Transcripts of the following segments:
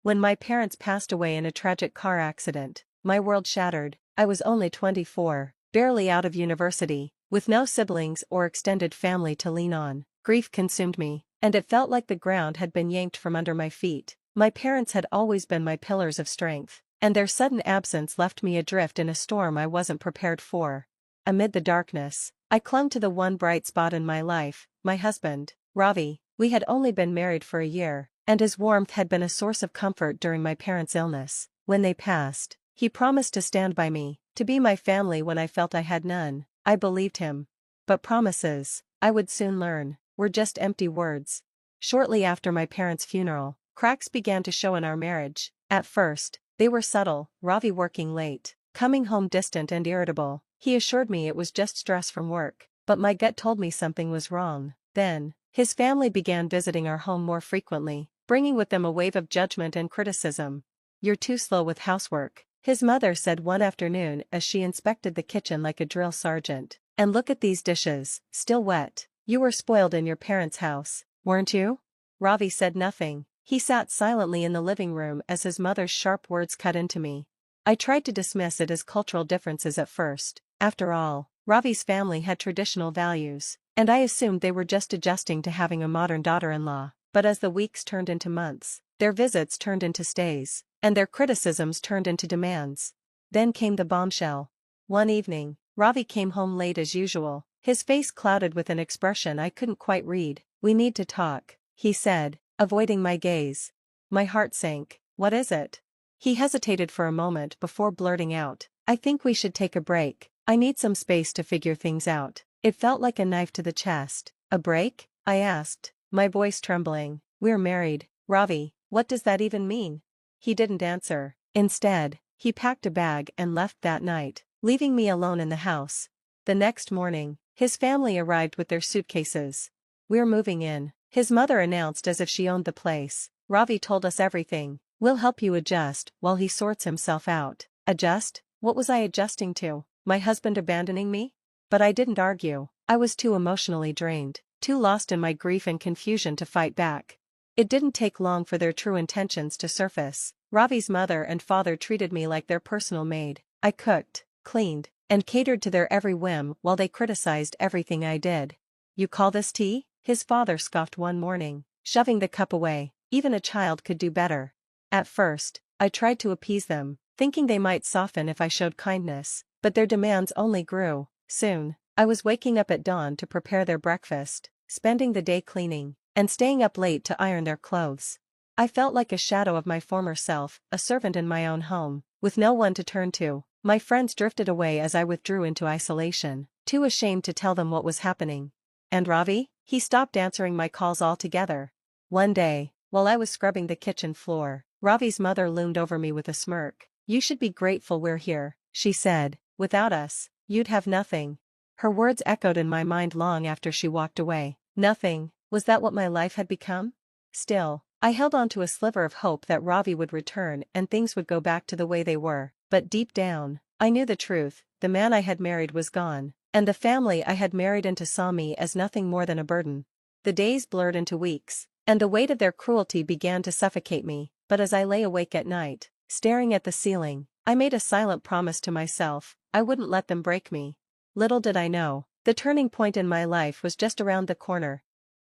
When my parents passed away in a tragic car accident, my world shattered. I was only 24, barely out of university, with no siblings or extended family to lean on. Grief consumed me, and it felt like the ground had been yanked from under my feet. My parents had always been my pillars of strength, and their sudden absence left me adrift in a storm I wasn't prepared for. Amid the darkness, I clung to the one bright spot in my life, my husband, Ravi. We had only been married for a year, and his warmth had been a source of comfort during my parents' illness. When they passed, he promised to stand by me, to be my family when I felt I had none. I believed him. But promises, I would soon learn, were just empty words. Shortly after my parents' funeral, cracks began to show in our marriage. At first, they were subtle. Ravi working late, coming home distant and irritable. He assured me it was just stress from work, but my gut told me something was wrong. Then, his family began visiting our home more frequently, bringing with them a wave of judgment and criticism. "You're too slow with housework," his mother said one afternoon as she inspected the kitchen like a drill sergeant. "And look at these dishes, still wet. You were spoiled in your parents' house, weren't you?" Ravi said nothing. He sat silently in the living room as his mother's sharp words cut into me. I tried to dismiss it as cultural differences at first. After all, Ravi's family had traditional values, and I assumed they were just adjusting to having a modern daughter-in-law. But as the weeks turned into months, their visits turned into stays, and their criticisms turned into demands. Then came the bombshell. One evening, Ravi came home late as usual, his face clouded with an expression I couldn't quite read. "We need to talk," he said, avoiding my gaze. My heart sank. "What is it?" He hesitated for a moment before blurting out, "I think we should take a break. I need some space to figure things out." It felt like a knife to the chest. "A break?" I asked, my voice trembling. "We're married, Ravi. What does that even mean?" He didn't answer. Instead, he packed a bag and left that night, leaving me alone in the house. The next morning, his family arrived with their suitcases. "We're moving in," his mother announced as if she owned the place. "Ravi told us everything. We'll help you adjust while he sorts himself out." Adjust? What was I adjusting to? My husband abandoning me? But I didn't argue. I was too emotionally drained, too lost in my grief and confusion to fight back. It didn't take long for their true intentions to surface. Ravi's mother and father treated me like their personal maid. I cooked, cleaned, and catered to their every whim while they criticized everything I did. "You call this tea?" his father scoffed one morning, shoving the cup away. "Even a child could do better." At first, I tried to appease them, thinking they might soften if I showed kindness, but their demands only grew. Soon, I was waking up at dawn to prepare their breakfast, spending the day cleaning, and staying up late to iron their clothes. I felt like a shadow of my former self, a servant in my own home, with no one to turn to. My friends drifted away as I withdrew into isolation, too ashamed to tell them what was happening. And Ravi? He stopped answering my calls altogether. One day, while I was scrubbing the kitchen floor, Ravi's mother loomed over me with a smirk. "You should be grateful we're here," she said. "Without us, you'd have nothing." Her words echoed in my mind long after she walked away. Nothing, was that what my life had become? Still, I held on to a sliver of hope that Ravi would return and things would go back to the way they were. But deep down, I knew the truth. The man I had married was gone, and the family I had married into saw me as nothing more than a burden. The days blurred into weeks, and the weight of their cruelty began to suffocate me. But as I lay awake at night, staring at the ceiling, I made a silent promise to myself: I wouldn't let them break me. Little did I know, the turning point in my life was just around the corner.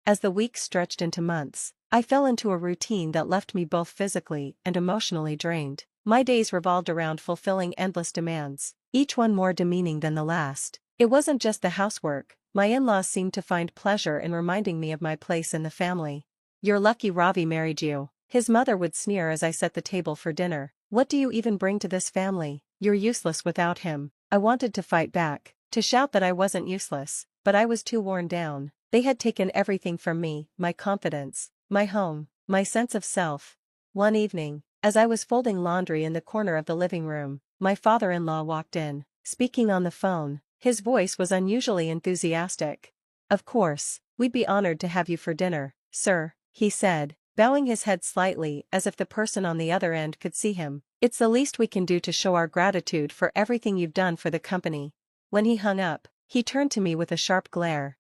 As the weeks stretched into months, I fell into a routine that left me both physically and emotionally drained. My days revolved around fulfilling endless demands, each one more demeaning than the last. It wasn't just the housework. My in-laws seemed to find pleasure in reminding me of my place in the family. "You're lucky Ravi married you," his mother would sneer as I set the table for dinner. "What do you even bring to this family? You're useless without him." I wanted to fight back, to shout that I wasn't useless, but I was too worn down. They had taken everything from me: my confidence, my home, my sense of self. One evening, as I was folding laundry in the corner of the living room, my father-in-law walked in, speaking on the phone. His voice was unusually enthusiastic. "Of course, we'd be honored to have you for dinner, sir," he said, bowing his head slightly as if the person on the other end could see him. "It's the least we can do to show our gratitude for everything you've done for the company." When he hung up, he turned to me with a sharp glare.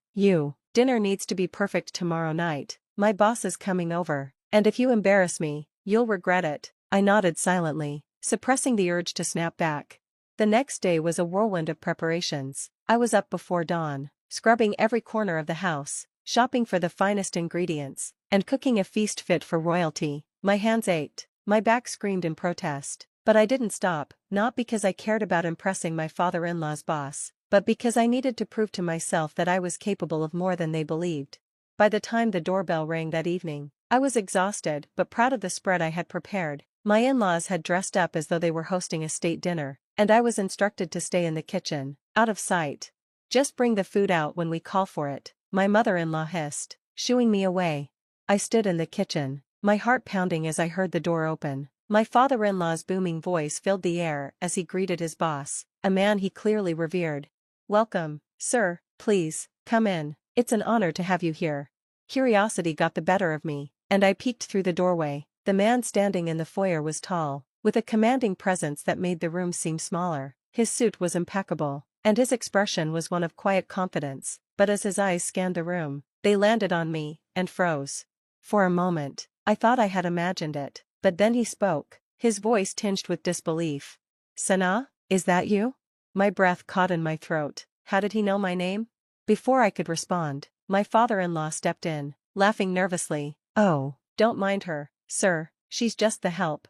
Dinner needs to be perfect tomorrow night. My boss is coming over, and if you embarrass me, You'll regret it. I nodded silently, suppressing the urge to snap back. The next day was a whirlwind of preparations. I was up before dawn, scrubbing every corner of the house, shopping for the finest ingredients, and cooking a feast fit for royalty. My hands ached, my back screamed in protest. But I didn't stop, not because I cared about impressing my father-in-law's boss, but because I needed to prove to myself that I was capable of more than they believed. By the time the doorbell rang that evening, I was exhausted but proud of the spread I had prepared. My in-laws had dressed up as though they were hosting a state dinner, and I was instructed to stay in the kitchen, out of sight. Just bring the food out when we call for it, my mother-in-law hissed, shooing me away. I stood in the kitchen, my heart pounding as I heard the door open. My father-in-law's booming voice filled the air as he greeted his boss, a man he clearly revered. "Welcome, sir, please, come in, it's an honor to have you here." Curiosity got the better of me, and I peeked through the doorway. The man standing in the foyer was tall, with a commanding presence that made the room seem smaller. His suit was impeccable, and his expression was one of quiet confidence, but as his eyes scanned the room, they landed on me, and froze. For a moment, I thought I had imagined it. But then he spoke, his voice tinged with disbelief. "Sana, is that you?" My breath caught in my throat. How did he know my name? Before I could respond, my father-in-law stepped in, laughing nervously. "Oh, don't mind her, sir, she's just the help."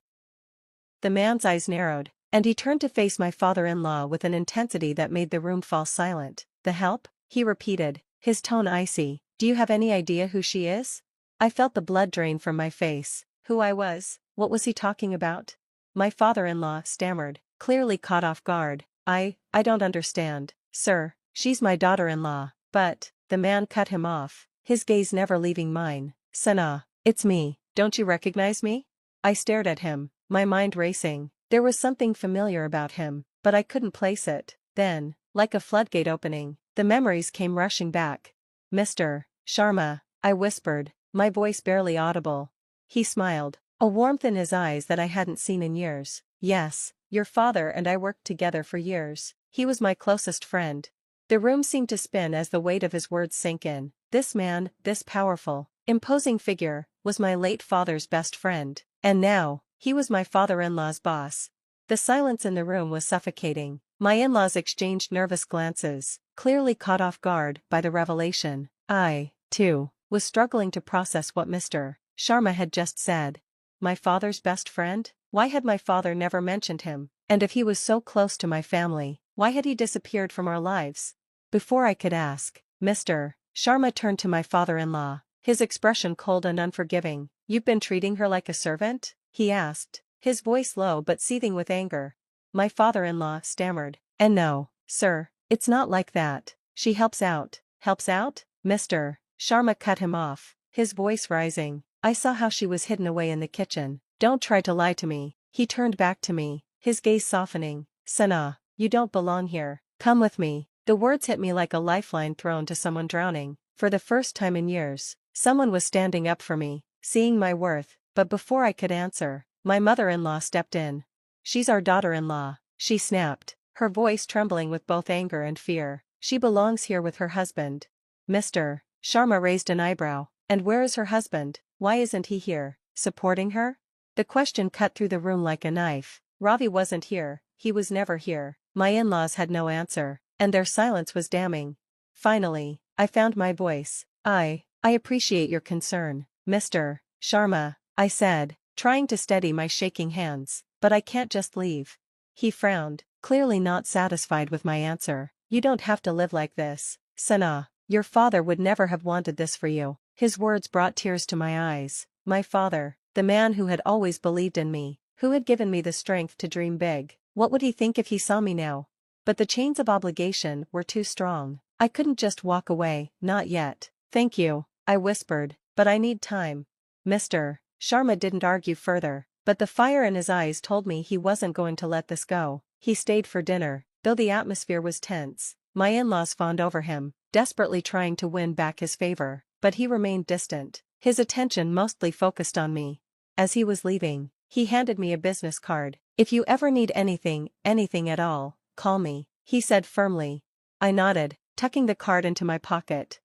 The man's eyes narrowed, and he turned to face my father-in-law with an intensity that made the room fall silent. "The help?" he repeated, his tone icy. "Do you have any idea who she is?" I felt the blood drain from my face. Who I was? What was he talking about? My father-in-law stammered, clearly caught off guard. I don't understand, sir, she's my daughter-in-law." "But," the man cut him off, his gaze never leaving mine. "Sana, it's me, don't you recognize me?" I stared at him, my mind racing. There was something familiar about him, but I couldn't place it. Then, like a floodgate opening, the memories came rushing back. "Mr. Sharma," I whispered, my voice barely audible. He smiled, a warmth in his eyes that I hadn't seen in years. "Yes, your father and I worked together for years. He was my closest friend." The room seemed to spin as the weight of his words sank in. This man, this powerful, imposing figure, was my late father's best friend. And now, he was my father-in-law's boss. The silence in the room was suffocating. My in-laws exchanged nervous glances, clearly caught off guard by the revelation. I, too, was struggling to process what Mr. Sharma had just said. My father's best friend? Why had my father never mentioned him? And if he was so close to my family, why had he disappeared from our lives? Before I could ask, Mr. Sharma turned to my father-in-law, his expression cold and unforgiving. "You've been treating her like a servant?" he asked, his voice low but seething with anger. My father-in-law stammered, "And no, sir, it's not like that. She helps out." "Helps out?" Mr. Sharma cut him off, his voice rising. "I saw how she was hidden away in the kitchen. Don't try to lie to me." He turned back to me, his gaze softening. "Sana, you don't belong here. Come with me." The words hit me like a lifeline thrown to someone drowning. For the first time in years, someone was standing up for me, seeing my worth. But before I could answer, my mother-in-law stepped in. "She's our daughter-in-law," she snapped, her voice trembling with both anger and fear. "She belongs here with her husband." Mr. Sharma raised an eyebrow. "And where is her husband? Why isn't he here, supporting her?" The question cut through the room like a knife. Ravi wasn't here, he was never here. My in-laws had no answer, and their silence was damning. Finally, I found my voice. I appreciate your concern, Mr. Sharma," I said, trying to steady my shaking hands, "but I can't just leave." He frowned, clearly not satisfied with my answer. "You don't have to live like this, Sana. Your father would never have wanted this for you." His words brought tears to my eyes. My father, the man who had always believed in me, who had given me the strength to dream big. What would he think if he saw me now? But the chains of obligation were too strong. I couldn't just walk away, not yet. "Thank you," I whispered, "but I need time." Mr. Sharma didn't argue further, but the fire in his eyes told me he wasn't going to let this go. He stayed for dinner, though the atmosphere was tense. My in-laws fawned over him, desperately trying to win back his favor, but he remained distant, his attention mostly focused on me. As he was leaving, he handed me a business card. "If you ever need anything at all, call me," he said firmly. I nodded, tucking the card into my pocket.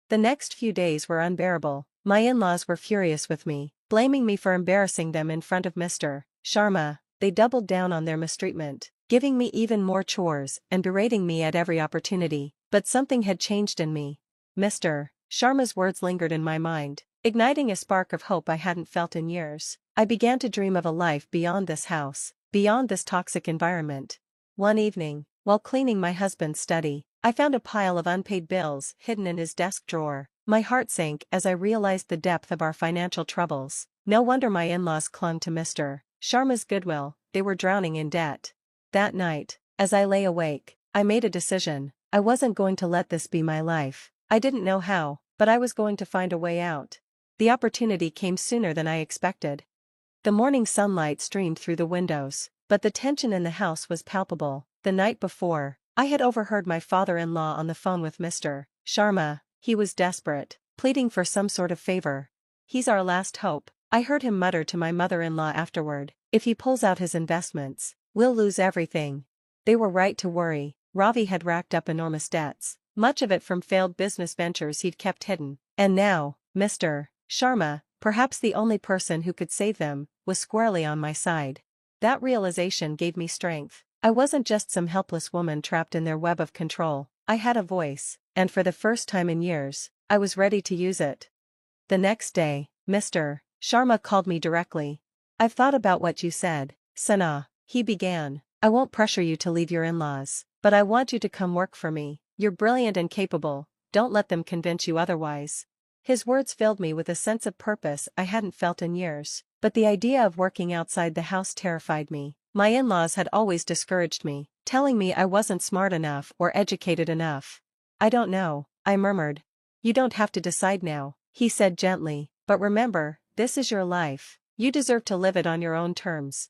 The next few days were unbearable. My in-laws were furious with me, blaming me for embarrassing them in front of Mr. Sharma. They doubled down on their mistreatment, giving me even more chores and berating me at every opportunity. But something had changed in me. Mr. Sharma's words lingered in my mind, igniting a spark of hope I hadn't felt in years. I began to dream of a life beyond this house, beyond this toxic environment. One evening, while cleaning my husband's study, I found a pile of unpaid bills hidden in his desk drawer. My heart sank as I realized the depth of our financial troubles. No wonder my in-laws clung to Mr. Sharma's goodwill, they were drowning in debt. That night, as I lay awake, I made a decision. I wasn't going to let this be my life. I didn't know how, but I was going to find a way out. The opportunity came sooner than I expected. The morning sunlight streamed through the windows, but the tension in the house was palpable. The night before, I had overheard my father-in-law on the phone with Mr. Sharma. He was desperate, pleading for some sort of favor. "He's our last hope," I heard him mutter to my mother-in-law afterward. "If he pulls out his investments, we'll lose everything." They were right to worry. Ravi had racked up enormous debts, much of it from failed business ventures he'd kept hidden. And now, Mr. Sharma, perhaps the only person who could save them, was squarely on my side. That realization gave me strength. I wasn't just some helpless woman trapped in their web of control. I had a voice, and for the first time in years, I was ready to use it. The next day, Mr. Sharma called me directly. "I've thought about what you said, Sana," he began. "I won't pressure you to leave your in-laws, but I want you to come work for me. You're brilliant and capable, don't let them convince you otherwise." His words filled me with a sense of purpose I hadn't felt in years, but the idea of working outside the house terrified me. My in-laws had always discouraged me, telling me I wasn't smart enough or educated enough. "I don't know," I murmured. "You don't have to decide now," he said gently, "but remember, this is your life. You deserve to live it on your own terms."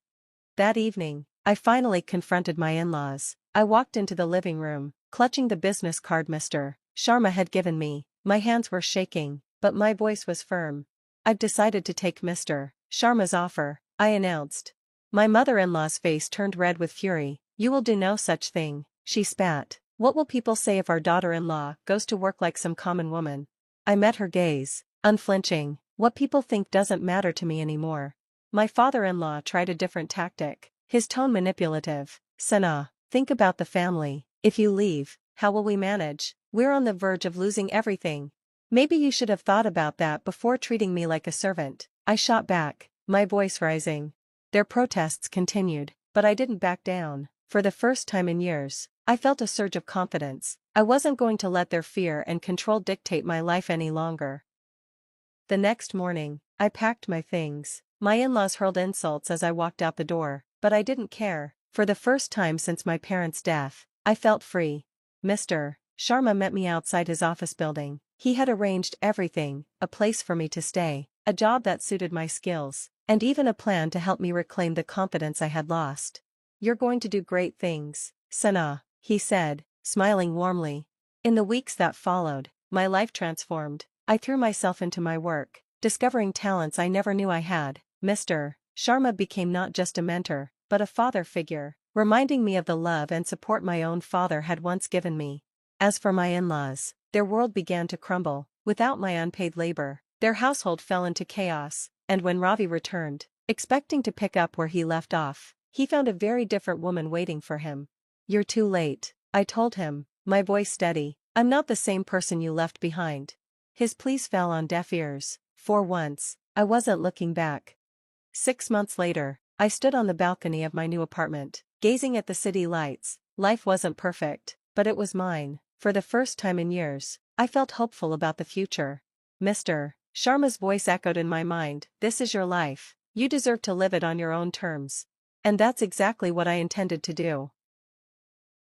That evening, I finally confronted my in-laws. I walked into the living room, clutching the business card Mr. Sharma had given me. My hands were shaking, but my voice was firm. "I've decided to take Mr. Sharma's offer," I announced. My mother-in-law's face turned red with fury. "You will do no such thing," she spat. "What will people say if our daughter-in-law goes to work like some common woman?" I met her gaze, unflinching. What people think doesn't matter to me anymore. My father-in-law tried a different tactic, his tone manipulative. "Sana, think about the family. If you leave, how will we manage? We're on the verge of losing everything. Maybe you should have thought about that before treating me like a servant." I shot back, my voice rising. Their protests continued, but I didn't back down. For the first time in years, I felt a surge of confidence. I wasn't going to let their fear and control dictate my life any longer. The next morning, I packed my things. My in-laws hurled insults as I walked out the door, but I didn't care. For the first time since my parents' death, I felt free. Mr. Sharma met me outside his office building. He had arranged everything, a place for me to stay, a job that suited my skills, and even a plan to help me reclaim the confidence I had lost. "You're going to do great things, Sana," he said, smiling warmly. In the weeks that followed, my life transformed. I threw myself into my work, discovering talents I never knew I had. Mr. Sharma became not just a mentor, but a father figure, reminding me of the love and support my own father had once given me. As for my in-laws, their world began to crumble. Without my unpaid labor, their household fell into chaos, and when Ravi returned, expecting to pick up where he left off, he found a very different woman waiting for him. "You're too late," I told him, my voice steady. "I'm not the same person you left behind." His pleas fell on deaf ears. For once, I wasn't looking back. 6 months later, I stood on the balcony of my new apartment, gazing at the city lights. Life wasn't perfect, but it was mine. For the first time in years, I felt hopeful about the future. Mr. Sharma's voice echoed in my mind. "This is your life. You deserve to live it on your own terms." And that's exactly what I intended to do.